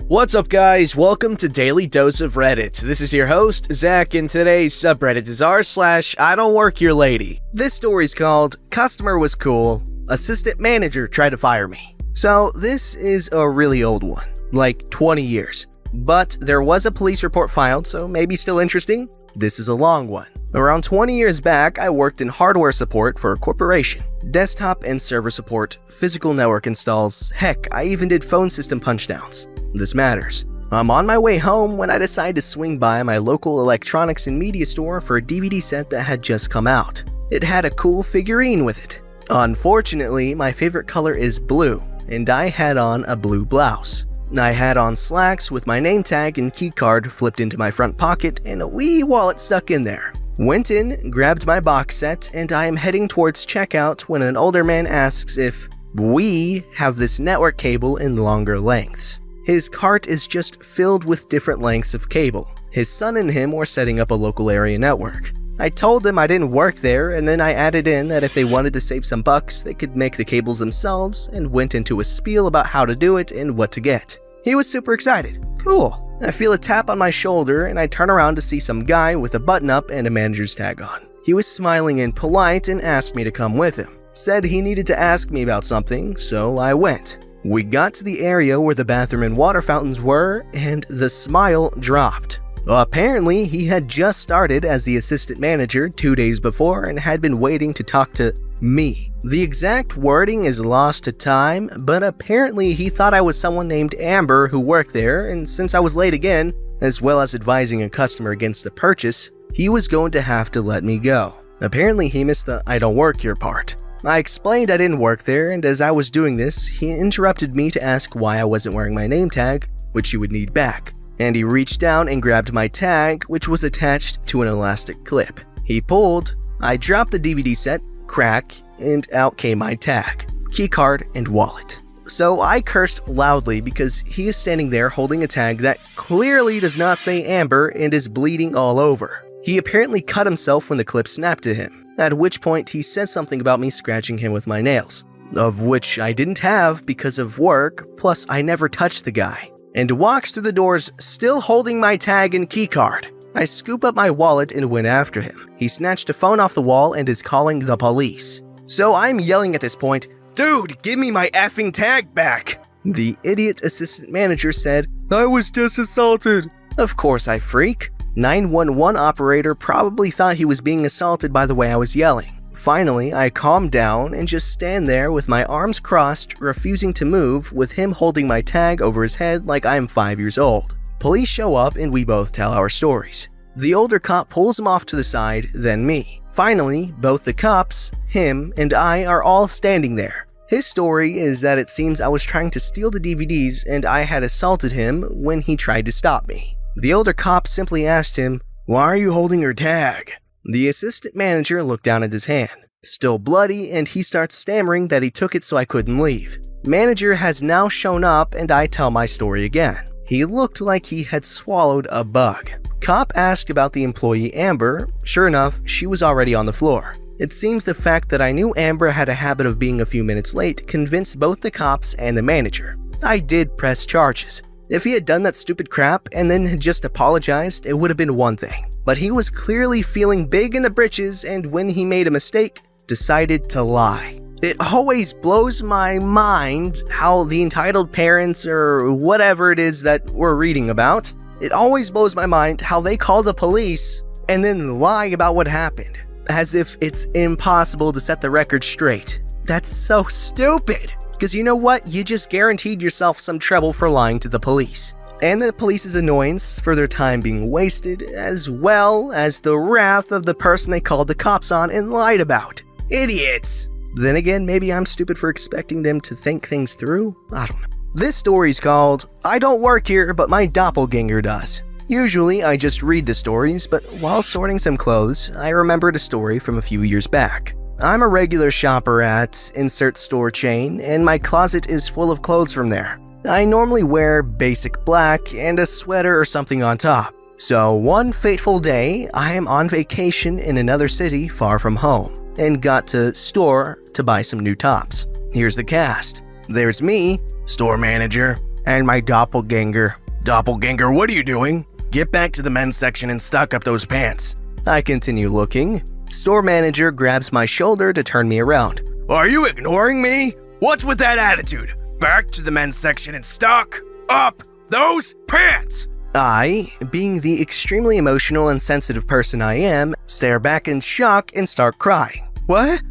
What's up, guys? Welcome to Daily Dose of Reddit. This is your host, Zach, and today's subreddit is r/IDontWorkHereLady. This story's called Customer Was Cool, Assistant Manager Tried to Fire Me. So this is a really old one, like 20 years. But there was a police report filed, so maybe still interesting. This is a long one. Around 20 years back, I worked in hardware support for a corporation. Desktop and server support, physical network installs, heck, I even did phone system punchdowns. This matters. I'm on my way home when I decide to swing by my local electronics and media store for a DVD set that had just come out. It had a cool figurine with it. Unfortunately, my favorite color is blue, and I had on a blue blouse. I had on slacks with my name tag and keycard flipped into my front pocket and a wee wallet stuck in there. Went in, grabbed my box set, and I am heading towards checkout when an older man asks if we have this network cable in longer lengths. His cart is just filled with different lengths of cable. His son and him were setting up a local area network. I told them I didn't work there, and then I added in that if they wanted to save some bucks, they could make the cables themselves, and went into a spiel about how to do it and what to get. He was super excited. Cool. I feel a tap on my shoulder, and I turn around to see some guy with a button-up and a manager's tag on. He was smiling and polite and asked me to come with him. Said he needed to ask me about something, so I went. We got to the area where the bathroom and water fountains were, and the smile dropped. Apparently, he had just started as the assistant manager 2 days before and had been waiting to talk to me. The exact wording is lost to time, but apparently he thought I was someone named Amber who worked there, and since I was late again, as well as advising a customer against the purchase, he was going to have to let me go. Apparently, he missed the "I don't work here" part. I explained I didn't work there, and as I was doing this, he interrupted me to ask why I wasn't wearing my name tag, which you would need back. And he reached down and grabbed my tag, which was attached to an elastic clip. He pulled, I dropped the DVD set, crack, and out came my tag, keycard, and wallet. So I cursed loudly because he is standing there holding a tag that clearly does not say Amber and is bleeding all over. He apparently cut himself when the clip snapped to him, at which point he said something about me scratching him with my nails, of which I didn't have because of work, plus I never touched the guy, and walks through the doors still holding my tag and keycard. I scoop up my wallet and went after him. He snatched a phone off the wall and is calling the police. So I'm yelling at this point, "Dude, give me my effing tag back!" The idiot assistant manager said, "I was just assaulted." Of course I freak. 911 operator probably thought he was being assaulted by the way I was yelling. Finally, I calmed down and just stand there with my arms crossed, refusing to move, with him holding my tag over his head like I am 5 years old. Police show up and we both tell our stories. The older cop pulls him off to the side, then me. Finally, both the cops, him, and I are all standing there. His story is that it seems I was trying to steal the DVDs and I had assaulted him when he tried to stop me. The older cop simply asked him, "Why are you holding your tag?" The assistant manager looked down at his hand, still bloody, and he starts stammering that he took it so I couldn't leave. Manager has now shown up and I tell my story again. He looked like he had swallowed a bug. Cop asked about the employee Amber. Sure enough, she was already on the floor. It seems the fact that I knew Amber had a habit of being a few minutes late convinced both the cops and the manager. I did press charges. If he had done that stupid crap and then had just apologized, it would have been one thing. But he was clearly feeling big in the britches, and when he made a mistake, decided to lie. It always blows my mind how the entitled parents or whatever it is that we're reading about, it always blows my mind how they call the police and then lie about what happened, as if it's impossible to set the record straight. That's so stupid. Because you know what? You just guaranteed yourself some trouble for lying to the police. And the police's annoyance for their time being wasted, as well as the wrath of the person they called the cops on and lied about. Idiots! Then again, maybe I'm stupid for expecting them to think things through? I don't know. This story's called, "I Don't Work Here, But My Doppelganger Does." Usually, I just read the stories, but while sorting some clothes, I remembered a story from a few years back. I'm a regular shopper at insert store chain, and my closet is full of clothes from there. I normally wear basic black and a sweater or something on top. So one fateful day, I am on vacation in another city far from home, and got to store to buy some new tops. Here's the cast. There's me, store manager, and my doppelganger. Doppelganger, what are you doing? Get back to the men's section and stock up those pants. I continue looking. Store manager grabs my shoulder to turn me around. Are you ignoring me? What's with that attitude? Back to the men's section and stock up those pants! I, being the extremely emotional and sensitive person I am, stare back in shock and start crying. What?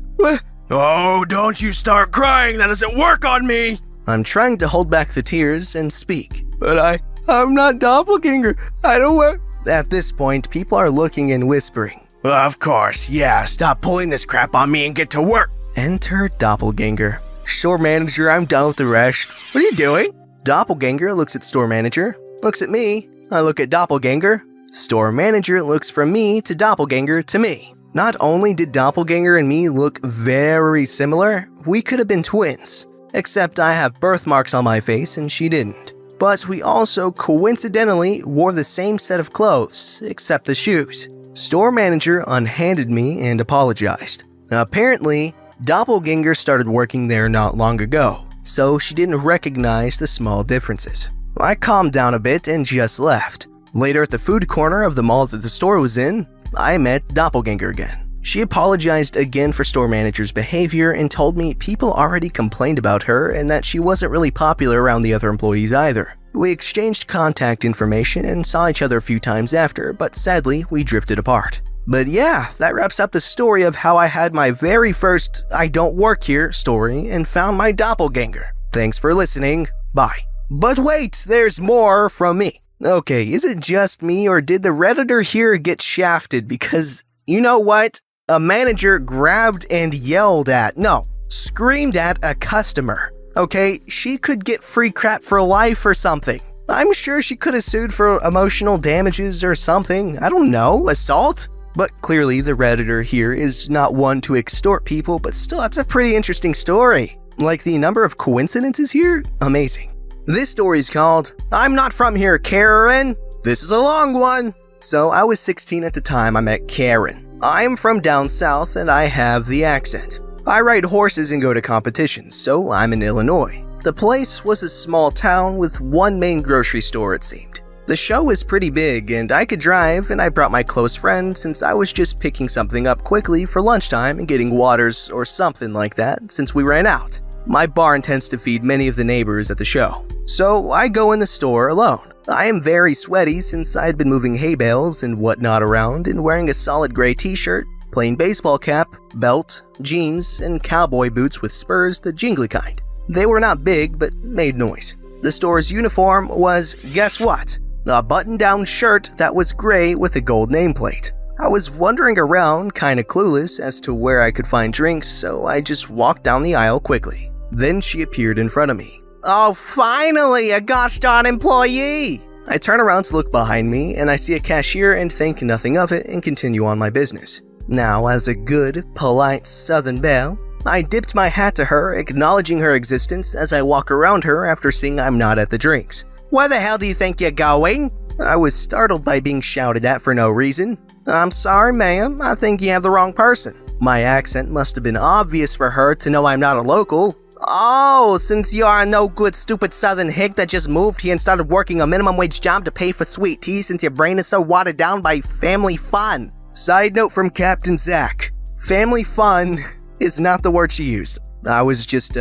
Oh, don't you start crying, that doesn't work on me! I'm trying to hold back the tears and speak. But I'm not doppelganger, I don't work. At this point, people are looking and whispering. Of course, yeah, stop pulling this crap on me and get to work. Enter doppelganger. Store manager, I'm done with the rest. What are you doing? Doppelganger looks at store manager, looks at me, I look at doppelganger. Store manager looks from me to doppelganger to me. Not only did doppelganger and me look very similar, we could have been twins. Except I have birthmarks on my face and she didn't. But we also coincidentally wore the same set of clothes, except the shoes. Store manager unhanded me and apologized. Apparently, doppelganger started working there not long ago, so she didn't recognize the small differences. I calmed down a bit and just left. Later at the food corner of the mall that the store was in, I met doppelganger again. She apologized again for store manager's behavior and told me people already complained about her and that she wasn't really popular around the other employees either. We exchanged contact information and saw each other a few times after, but sadly, we drifted apart. But yeah, that wraps up the story of how I had my very first I don't work here story and found my doppelganger. Thanks for listening. Bye. But wait, there's more from me. Okay, is it just me or did the Redditor here get shafted? Because, you know what? A manager grabbed and screamed at a customer. Okay, she could get free crap for life or something. I'm sure she could have sued for emotional damages or something. I don't know, assault? But clearly the Redditor here is not one to extort people, but still, that's a pretty interesting story. Like the number of coincidences here? Amazing. This story is called, I'm Not From Here, Karen. This is a long one. So I was 16 at the time I met Karen. I am from down south and I have the accent. I ride horses and go to competitions, so I'm in Illinois. The place was a small town with one main grocery store, it seemed. The show was pretty big and I could drive, and I brought my close friend since I was just picking something up quickly for lunchtime and getting waters or something like that since we ran out. My barn tends to feed many of the neighbors at the show, so I go in the store alone. I am very sweaty since I had been moving hay bales and whatnot around and wearing a solid gray t-shirt, plain baseball cap, belt, jeans, and cowboy boots with spurs, the jingly kind. They were not big, but made noise. The store's uniform was, guess what? A button-down shirt that was gray with a gold nameplate. I was wandering around, kinda clueless as to where I could find drinks, so I just walked down the aisle quickly. Then she appeared in front of me. Oh, finally, a gosh darn employee! I turn around to look behind me, and I see a cashier and think nothing of it and continue on my business. Now, as a good, polite Southern belle, I dipped my hat to her, acknowledging her existence as I walk around her after seeing I'm not at the drinks. Where the hell do you think you're going? I was startled by being shouted at for no reason. I'm sorry, ma'am, I think you have the wrong person. My accent must have been obvious for her to know I'm not a local. Oh, since you are a no good stupid southern hick that just moved here and started working a minimum wage job to pay for sweet tea since your brain is so watered down by family fun. Side note from Captain Zach. Family fun is not the word she used. I was just,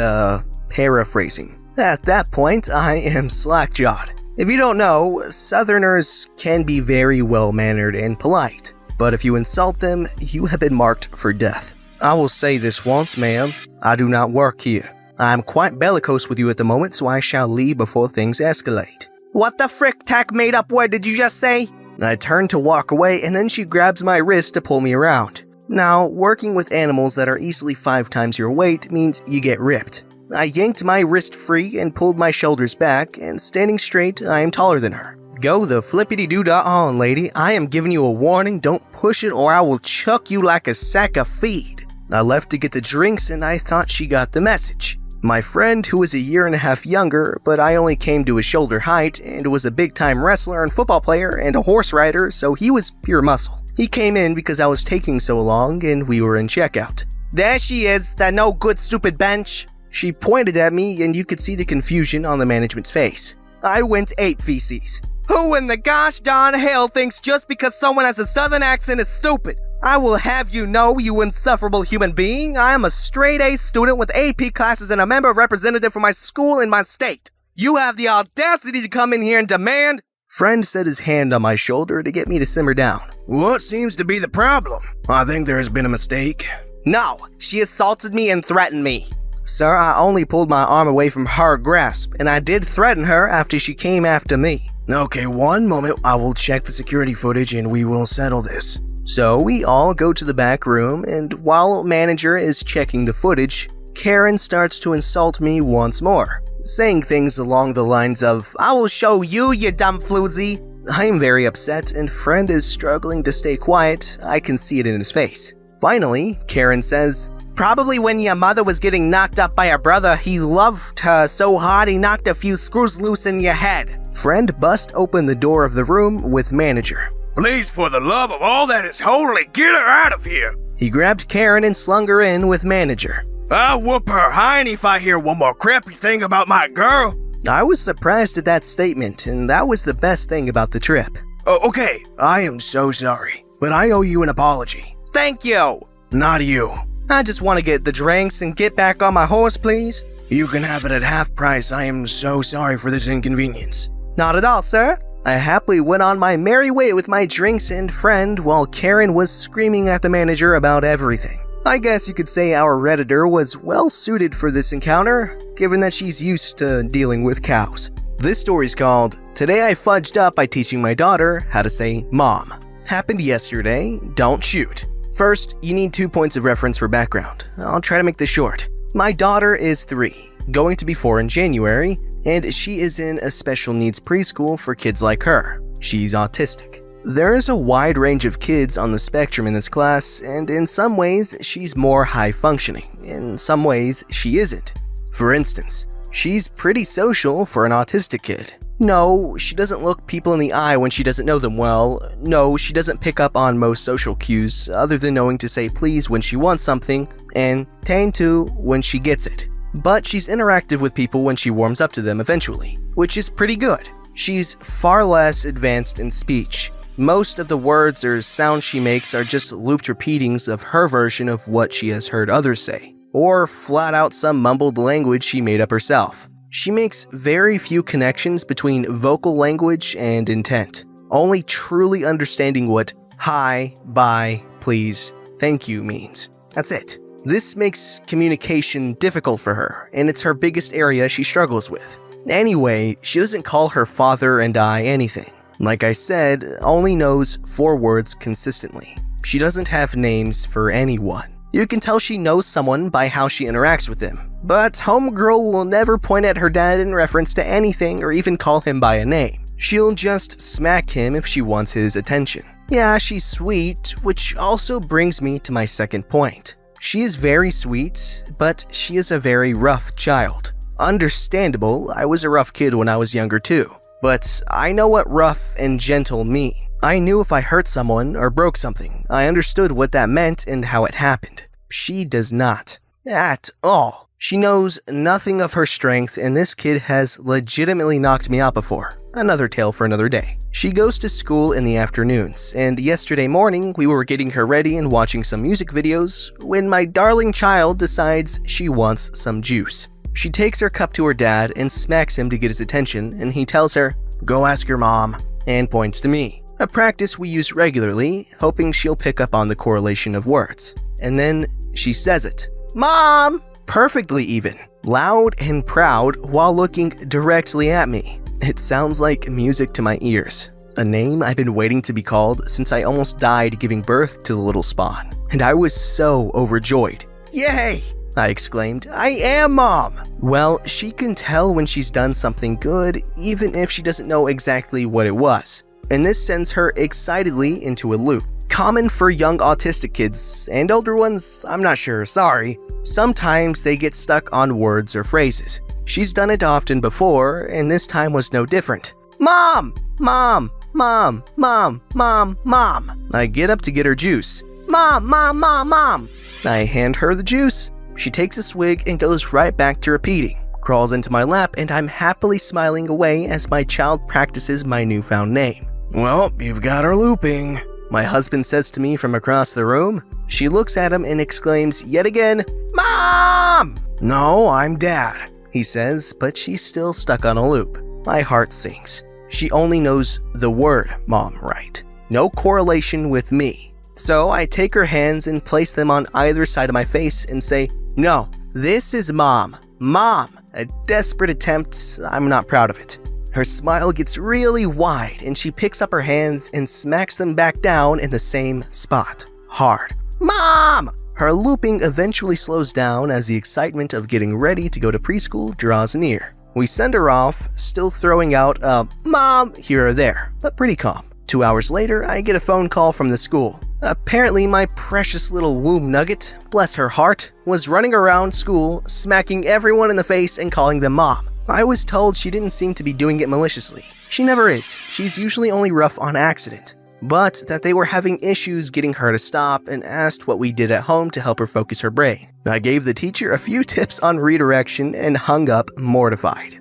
paraphrasing. At that point, I am slack-jawed. If you don't know, Southerners can be very well-mannered and polite. But if you insult them, you have been marked for death. I will say this once, ma'am. I do not work here. I am quite bellicose with you at the moment, so I shall leave before things escalate. What the frick tack made up word did you just say? I turn to walk away, and then she grabs my wrist to pull me around. Now, working with animals that are easily 5 times your weight means you get ripped. I yanked my wrist free and pulled my shoulders back, and standing straight, I am taller than her. Go the flippity-doo-dah on, lady. I am giving you a warning. Don't push it or I will chuck you like a sack of feed. I left to get the drinks, and I thought she got the message. My friend, who was a year and a half younger, but I only came to his shoulder height, and was a big-time wrestler and football player and a horse rider, so he was pure muscle. He came in because I was taking so long, and we were in checkout. There she is, that no good stupid bench. She pointed at me, and you could see the confusion on the management's face. I went ape feces. Who in the gosh darn hell thinks just because someone has a southern accent is stupid? I will have you know, you insufferable human being, I am a straight-A student with AP classes and a member representative for my school in my state. You have the audacity to come in here and demand— Friend set his hand on my shoulder to get me to simmer down. What seems to be the problem? I think there has been a mistake. No, she assaulted me and threatened me. Sir, I only pulled my arm away from her grasp, and I did threaten her after she came after me. Okay, one moment. I will check the security footage and we will settle this. So we all go to the back room, and while manager is checking the footage, Karen starts to insult me once more, saying things along the lines of, "I will show you, you dumb floozy." I am very upset, and friend is struggling to stay quiet. I can see it in his face. Finally, Karen says, "Probably when your mother was getting knocked up by her brother, he loved her so hard he knocked a few screws loose in your head." Friend bust open the door of the room with manager. Please, for the love of all that is holy, get her out of here. He grabbed Karen and slung her in with manager. I'll whoop her hiney if I hear one more crappy thing about my girl. I was surprised at that statement, and that was the best thing about the trip. Oh, okay, I am so sorry, but I owe you an apology. Thank you. Not you. I just want to get the drinks and get back on my horse, please. You can have it at half price. I am so sorry for this inconvenience. Not at all, sir. I happily went on my merry way with my drinks and friend while Karen was screaming at the manager about everything. I guess you could say our Redditor was well suited for this encounter, given that she's used to dealing with cows. This story's called Today I Fudged Up by Teaching My Daughter How to Say Mom. Happened yesterday, don't shoot. First, you need 2 points of reference for background. I'll try to make this short. My daughter is 3, going to be 4 in January, and she is in a special needs preschool for kids like her. She's autistic. There is a wide range of kids on the spectrum in this class, and in some ways, she's more high-functioning. In some ways, she isn't. For instance, she's pretty social for an autistic kid. No, she doesn't look people in the eye when she doesn't know them well. No, she doesn't pick up on most social cues, other than knowing to say please when she wants something, and thank you when she gets it. But she's interactive with people when she warms up to them eventually, which is pretty good. She's far less advanced in speech. Most of the words or sounds she makes are just looped repeatings of her version of what she has heard others say, or flat out some mumbled language she made up herself. She makes very few connections between vocal language and intent, only truly understanding what hi, bye, please, thank you means. That's it. This makes communication difficult for her, and it's her biggest area she struggles with. Anyway, she doesn't call her father and I anything. Like I said, only knows 4 words consistently. She doesn't have names for anyone. You can tell she knows someone by how she interacts with them, but homegirl will never point at her dad in reference to anything or even call him by a name. She'll just smack him if she wants his attention. Yeah, she's sweet, which also brings me to my second point. She is very sweet, but she is a very rough child. Understandable, I was a rough kid when I was younger too. But I know what rough and gentle mean. I knew if I hurt someone or broke something, I understood what that meant and how it happened. She does not. At all. She knows nothing of her strength, and this kid has legitimately knocked me out before. Another tale for another day. She goes to school in the afternoons, and yesterday morning we were getting her ready and watching some music videos when my darling child decides she wants some juice. She takes her cup to her dad and smacks him to get his attention, and he tells her, "Go ask your mom," and points to me. A practice we use regularly, hoping she'll pick up on the correlation of words. And then she says it. "Mom!" Perfectly even, loud and proud while looking directly at me. It sounds like music to my ears. A name I've been waiting to be called since I almost died giving birth to the little spawn. And I was so overjoyed. "Yay!" I exclaimed. "I am Mom!" Well, she can tell when she's done something good, even if she doesn't know exactly what it was. And this sends her excitedly into a loop. Common for young autistic kids, and older ones, I'm not sure, sorry. Sometimes they get stuck on words or phrases. She's done it often before, and this time was no different. "Mom! Mom! Mom! Mom! Mom! Mom!" I get up to get her juice. "Mom! Mom! Mom! Mom!" I hand her the juice. She takes a swig and goes right back to repeating. crawls into my lap and I'm happily smiling away as my child practices my newfound name. Well, you've got her looping. My husband says to me from across the room. She looks at him and exclaims yet again, "Mom!" No, I'm Dad, he says, but she's still stuck on a loop. My heart sinks. She only knows the word mom, right? No correlation with me. So I take her hands and place them on either side of my face and say, "No, this is mom. Mom!" A desperate attempt, I'm not proud of it. Her smile gets really wide and she picks up her hands and smacks them back down in the same spot. Hard. "Mom!" Her looping eventually slows down as the excitement of getting ready to go to preschool draws near. We send her off, still throwing out a "Mom" here or there, but pretty calm. 2 hours later, I get a phone call from the school. Apparently, my precious little womb nugget, bless her heart, was running around school, smacking everyone in the face and calling them mom. I was told she didn't seem to be doing it maliciously. She never is. She's usually only rough on accident. But that they were having issues getting her to stop and asked what we did at home to help her focus her brain. I gave the teacher a few tips on redirection and hung up mortified.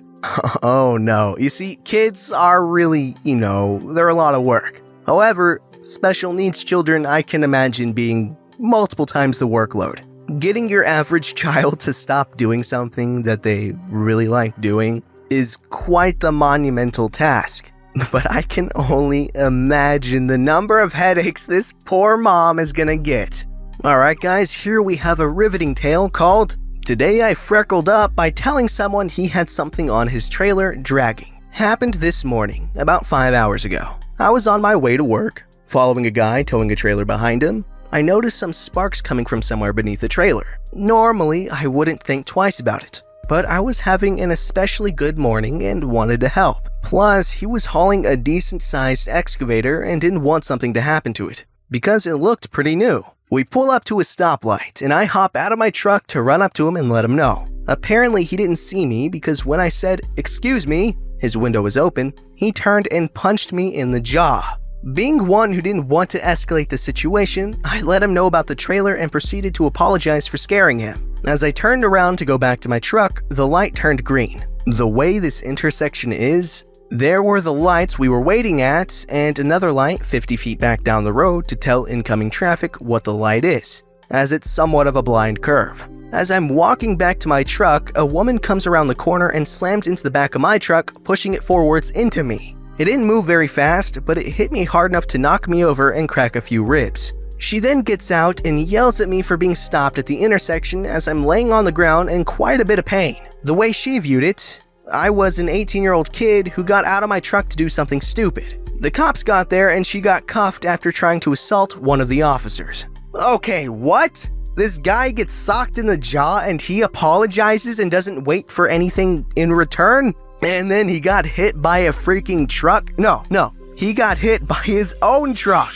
Oh no, you see, kids are really, they're a lot of work. However, special needs children I can imagine being multiple times the workload. Getting your average child to stop doing something that they really like doing is quite the monumental task. But I can only imagine the number of headaches this poor mom is gonna get. Alright guys, here we have a riveting tale called "Today I Freckled Up by Telling Someone He Had Something on His Trailer Dragging." Happened this morning, about 5 hours ago. I was on my way to work, following a guy towing a trailer behind him. I noticed some sparks coming from somewhere beneath the trailer. Normally, I wouldn't think twice about it, but I was having an especially good morning and wanted to help. Plus, he was hauling a decent-sized excavator and didn't want something to happen to it, because it looked pretty new. We pull up to a stoplight, and I hop out of my truck to run up to him and let him know. Apparently, he didn't see me because when I said, "Excuse me," his window was open, he turned and punched me in the jaw. Being one who didn't want to escalate the situation, I let him know about the trailer and proceeded to apologize for scaring him. As I turned around to go back to my truck, the light turned green. The way this intersection is, there were the lights we were waiting at and another light 50 feet back down the road to tell incoming traffic what the light is, as it's somewhat of a blind curve. As I'm walking back to my truck, a woman comes around the corner and slams into the back of my truck, pushing it forwards into me. It didn't move very fast, but it hit me hard enough to knock me over and crack a few ribs. She then gets out and yells at me for being stopped at the intersection as I'm laying on the ground in quite a bit of pain. The way she viewed it, I was an 18-year-old kid who got out of my truck to do something stupid. The cops got there and she got cuffed after trying to assault one of the officers. Okay, what? This guy gets socked in the jaw and he apologizes and doesn't wait for anything in return? And then he got hit by a freaking truck? No, he got hit by his own truck.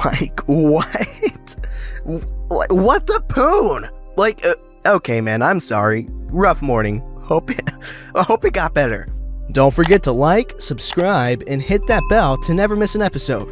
Like, what? What the poon? Like, okay man, I'm sorry. Rough morning. I hope it got better. Don't forget to like, subscribe, and hit that bell to never miss an episode.